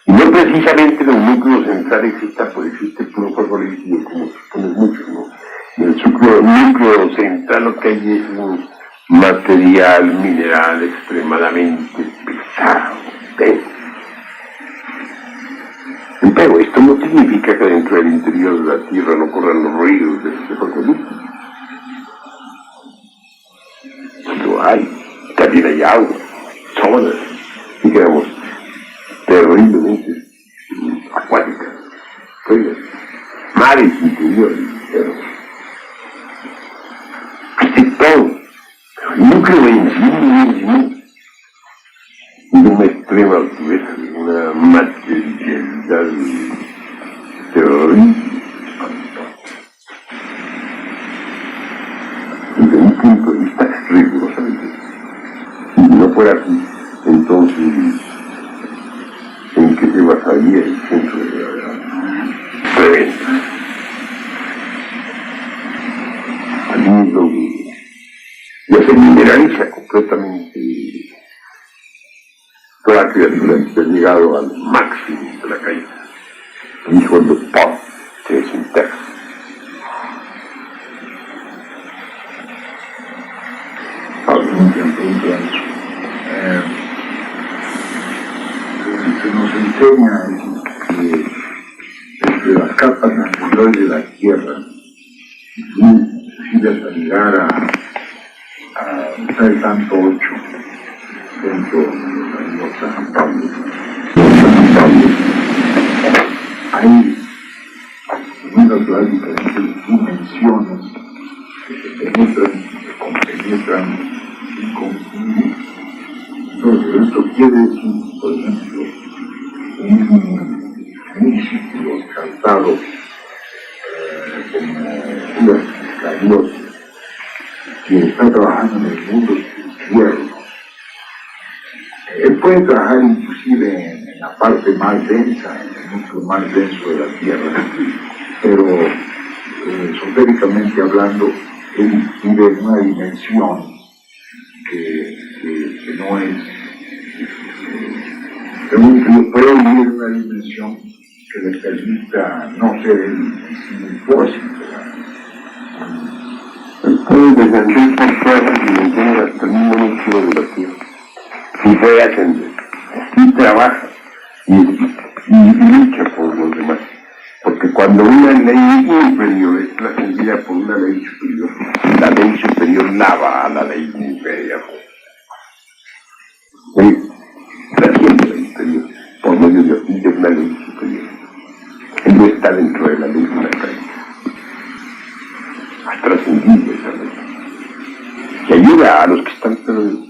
Y no precisamente en el núcleo central existe puro fuego líquido, como suponen muchos, ¿no? En el núcleo central lo que hay es un material mineral extremadamente pesado, denso. Pero esto no significa que dentro del interior de la Tierra no corran los ríos de ese fuego líquido. Lo hay. También hay agua, zonas, digamos, terriblemente acuáticas, frías, mares interiores, así todo, pero el núcleo en sí de una extrema altura, una materialidad terrible. Desde un punto de vista rigurosamente. Si no fuera así, entonces, ¿en qué se basaría el centro de gravedad? Tremendo. se mineraliza completamente toda la criatura que ha llegado al máximo de la caída. Y cuando ¡pum!, se desintegra. Se nos enseña que entre las capas anteriores de la Tierra, inclusive hasta llegar a el tanto 8, dentro de los San Pablo, hay unas las diferentes dimensiones que se penetran, se compenetran y confunden. Entonces, esto quiere decir, por ejemplo, un discípulo exaltado como Judas Iscariote, que está trabajando en el mundo infierno. Él puede trabajar inclusive en la parte más densa, en el núcleo más denso de la Tierra, pero esotéricamente hablando, él vive en una dimensión que no es, puede vivir en una dimensión que le permita no ser el impósito. Puede descender por todas las dimensiones hasta el mismo núcleo de la Tierra. Y puede ascender, y trabaja, y lucha por los demás. Porque cuando una ley inferior es trascendida por una ley superior, la ley superior lava a la ley inferior. Trasciende la inferior por medio de una ley superior. Él no está dentro de la ley de una caída. Ha trascendido esa ley. Que ayuda a los que están perdidos.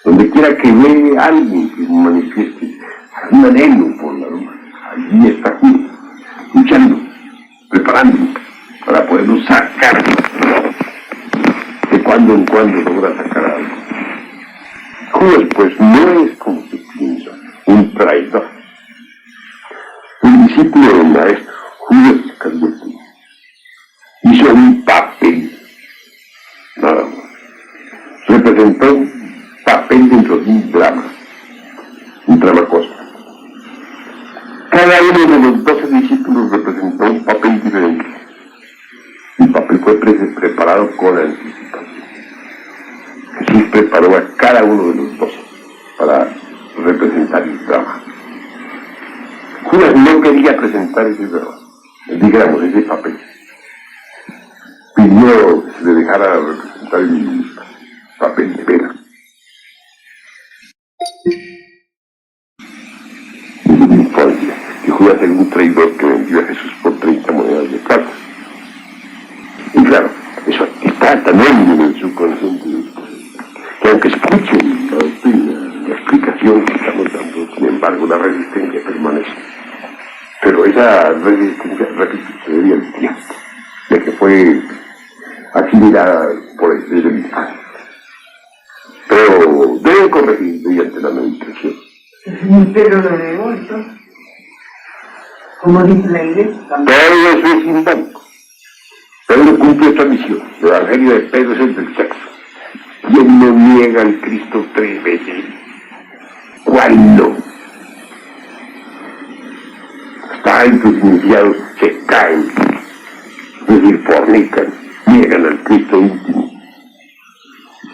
Donde quiera que ve a alguien que manifieste un anhelo por la luz, allí está Judas, luchando, preparando para poderlo sacar. De cuando en cuando logra sacar algo. Judas, pues, no es como se piensa, un traidor. Un discípulo del maestro, Judas Iscariote, hizo un papel, nada más. Representó un papel dentro de un drama cósmico. Cada uno de los 12 discípulos representó un papel diferente. El papel fue preparado con anticipación. Jesús preparó a cada uno de los 12 para representar el drama. Judas no quería presentar ese drama, digamos, ese papel. Pidió que se le dejara representar el papel de pena. Que Judas era un traidor que vendió a Jesús por 30 monedas de plata. Y claro, eso está tan hondo en el subconsciente, que aunque escuchen la doctrina, la explicación que estamos dando, sin embargo, la resistencia permanece. Pero esa resistencia, repito, se debía al tiempo, de que fue asimilada por el infancia. Pero deben corregir mediante la meditación. Pero lo negó, entonces, como dice la iglesia también. Todo eso es simbólico. Pedro cumple esta misión. El evangelio de Pedro es el del sexo. ¿Quién no niega al Cristo 3 veces? ¿Cuál no? Hasta estos iniciados se caen, es decir, fornican, niegan al Cristo íntimo.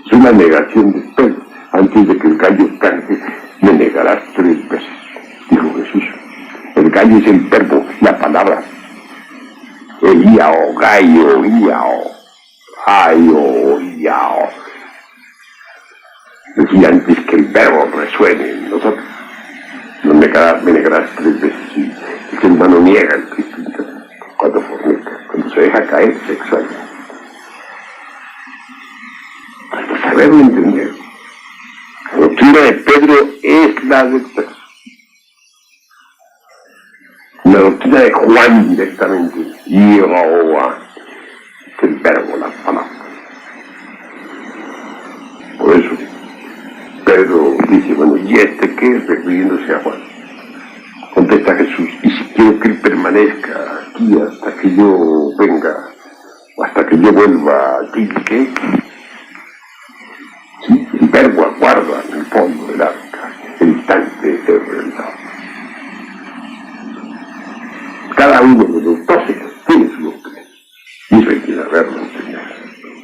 Es una negación de Pedro. Antes de que el gallo cante, me negarás 3 veces, dijo Jesús. El gallo es el verbo, la palabra. El iao, gallo, iao, gallo, iao. Decía antes que el verbo resuene en nosotros. Me negarás 3 veces. Y el ser humano niega al Cristo cuando fornica, cuando se deja caer sexualmente. Hay que saberlo entender. La doctrina de Pedro es la del sexo. La doctrina de Juan directamente, Jehová, es el verbo, la palabra. Por eso, Pedro dice, bueno, ¿y este qué? Refiriéndose a Juan. Contesta Jesús, y si quiero que él permanezca aquí hasta que yo venga, o hasta que yo vuelva a ti, ¿qué? instante de ser realizado. Cada uno de los 12 tiene su doctrina, y eso hay que saberlo enseñar.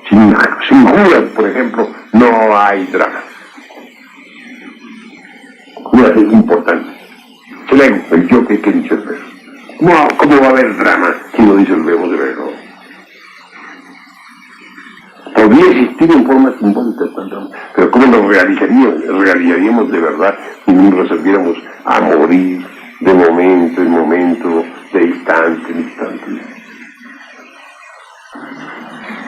Sin Judas, por ejemplo, no hay drama. Judas es importante. El ego, el yo que disolver. ¿Cómo va a haber drama si no disolvemos el ego? Podría existir en forma simbólica, pero ¿cómo lo realizaríamos de verdad si no resolviéramos a morir de momento en momento, de instante en instante?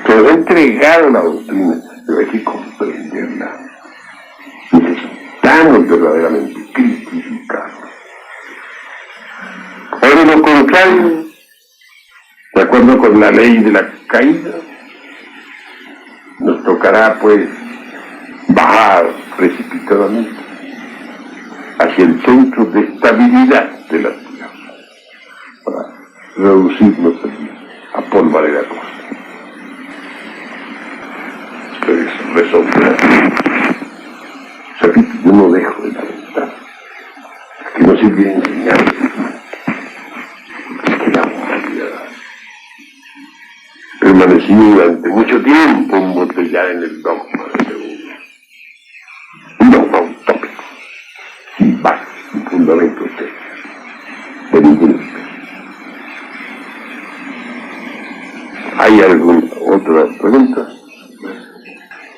Pero he entregado la doctrina, pero hay que comprenderla. Necesitamos verdaderamente critificarla. O de lo contrario, de acuerdo con la ley de la caída, nos tocará pues bajar precipitadamente hacia el centro de estabilidad de la tierra para reducirnos a polvareda cosa. Ustedes resolverán. Repito, yo no dejo de lamentar que no se viene enseñando. Es que la humanidad permaneció durante mucho tiempo embotellada en el dogma de un dogma utópico, sin base, sin fundamento de ninguna especie. ¿Hay alguna otra pregunta?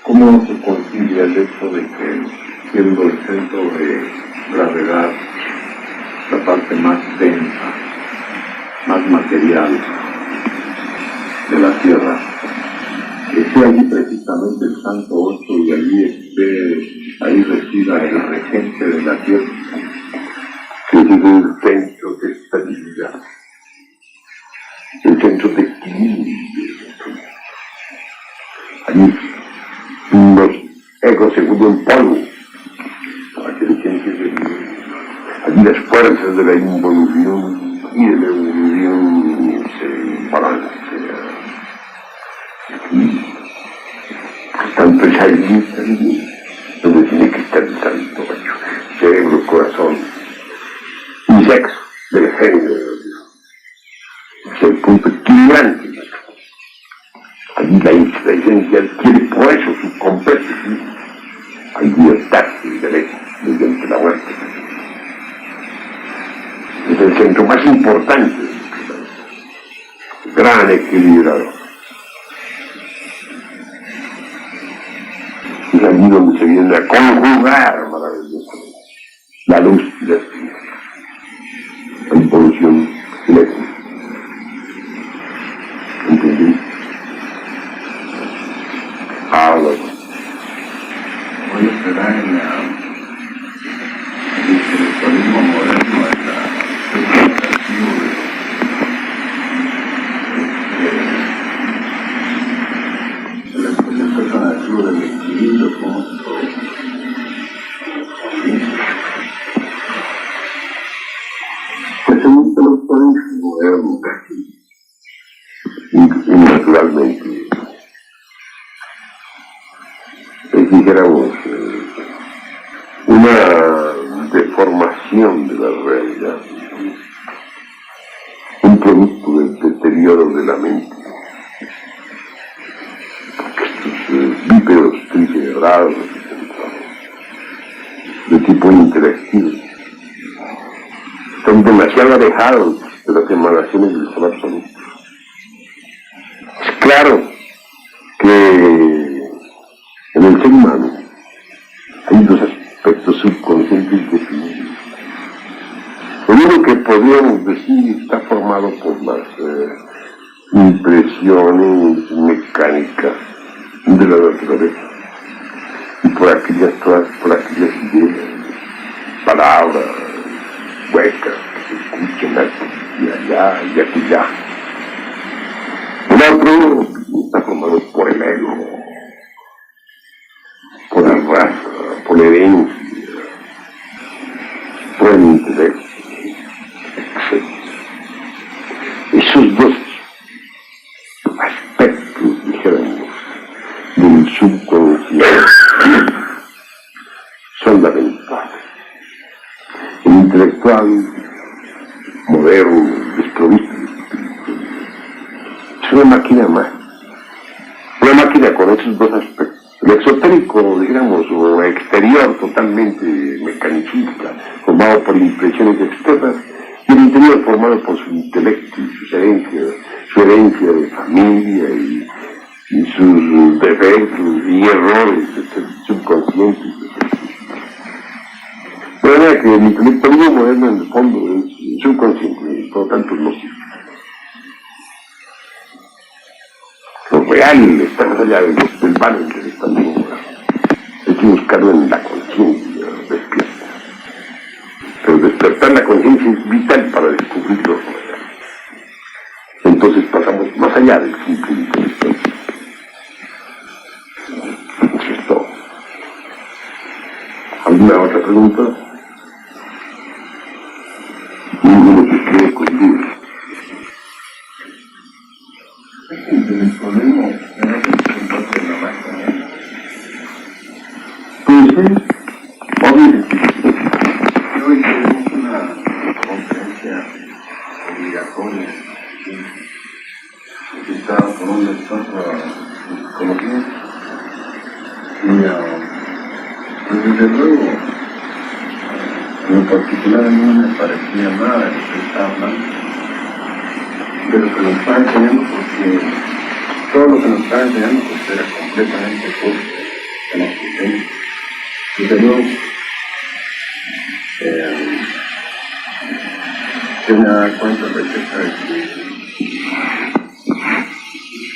¿Cómo se concilia el hecho de que, siendo el centro de gravedad la parte más densa, más material de la Tierra, que sea allí precisamente el Santo Ocho y ahí resida el regente de la Tierra? Que es el centro de estabilidad, el centro de equilibrio. Allí los egos se vuelven polvo para que la gente se vive. Allí las fuerzas de la involución y de la evolución se balancean. Aquí, tanto es allí donde tiene que estar el Santo Ocho, cerebro, corazón y sexo del género de Dios. Es el punto equilibrante. Allí la esencia adquiere por eso su completo. Hay libertad y derecho mediante la muerte. Es el centro más importante, gran equilibrador. Es allí donde se viene a conjugar maravillosamente la luz y la oscuridad, la involución y la equilibrio. ¿Entendí? Habla. Hoy se da en el intelectualismo moderno, en la persona del equilibrio como todo. Pues un intelectualismo moderno, y naturalmente, dijéramos, una deformación de la realidad, un producto del deterioro de la mente. Estos bípedos tricebrados de tipo interactivo están demasiado alejados de las emanaciones del ser absoluto. Es claro que en el ser humano hay dos aspectos subconscientes definidos. El uno que podríamos decir está formado por las impresiones mecánicas de la naturaleza y por aquellas ideas, palabras huecas que se escuchan aquí y allá y acullá. El otro está formado por el ego, por la raza, por la herencia, por el intelecto, etc. Esos dos aspectos, dijéramos, del subconsciente son lamentables. una máquina más. Una máquina con esos dos aspectos. El exotérico, digamos, o exterior totalmente mecanicista, formado por impresiones externas, y el interior formado por su intelecto y su herencia de familia y sus defectos y errores subconscientes. De manera que el intelectualismo moderno en el fondo es subconsciente y por lo tanto no sirve. Lo real está más allá del vano intelectualismo. Hay que buscarlo en la conciencia despierta. Pero despertar la conciencia es vital para descubrir lo real. Entonces pasamos más allá del simple intelectualismo. Eso es todo. ¿Alguna otra pregunta? Ninguno se quede con dudas. El problema es que la máquina. Pues sí, obviamente. Hoy tenemos una conferencia obligatoria citada por un lector de psicología y pues desde luego en particular a mí no me parecía nada de lo que estaba hablando, de lo que nos estaba enseñando, porque todo lo que nos estaba enseñando pues era completamente opuesto a lo que tenemos. Desde luego yo me daba cuenta de que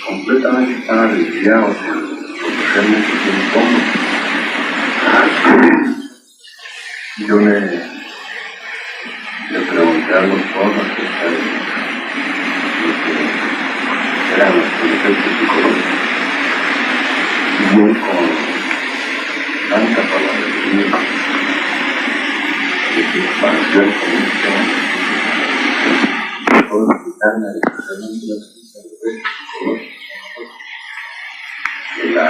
completamente estaba desviado de lo que realmente tiene como. Yo le pregunté a los dos acerca de lo que eran los conceptos psicológicos. Y yo con tanta palabrería de expansión con puedo explicarme realmente las cosas de la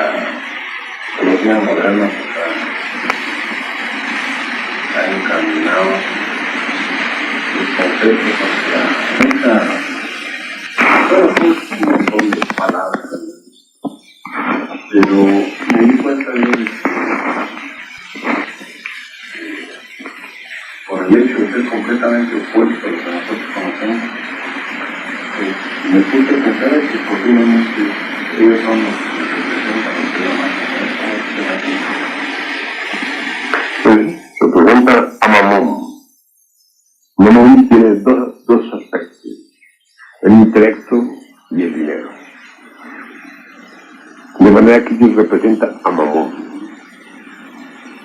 psicología moderna ha encaminado los conceptos hacia un montón de palabras, pero me di cuenta yo de que por el hecho de ser completamente opuesto a lo que nosotros conocemos, me puse a pensar que posiblemente ellos son los que representan el tema Se pregunta a Mamón. Mamón tiene dos aspectos, el intelecto y el dinero. De manera que ellos representan a Mamón.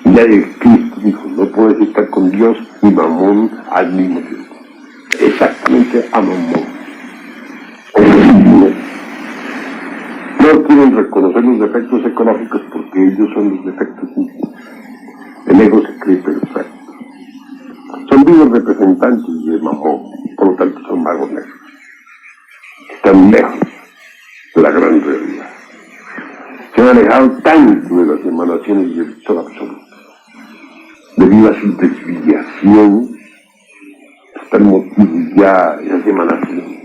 Ya el Cristo dijo, no puedes estar con Dios y Mamón al mismo tiempo. Exactamente a Mamón. No quieren reconocer los defectos ecológicos porque ellos son los defectos íntimos. El ego se cree perfecto. Son vivos representantes de Mamón, por lo tanto son magos negros. Están lejos de la gran realidad. Se han alejado tanto de las emanaciones del sol absoluto. Debido a su desviación, hasta el motivo ya esas emanaciones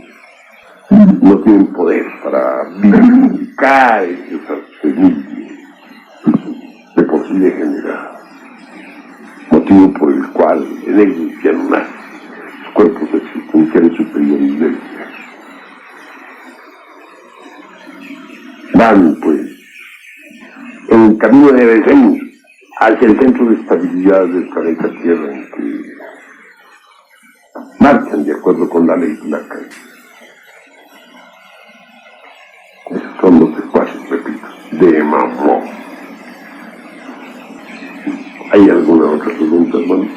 no tienen poder para vivificar esas semillas de por sí degeneradas. Motivo por el cual en ellos ya no nacen los cuerpos existenciales superiores del universo. Van, pues, en el camino de descenso hacia el centro de estabilidad del planeta Tierra, en que marchan de acuerdo con la ley de la caída. Esos son los espacios, repito, de Mamón. ¿Hay alguna otra pregunta, hermanos?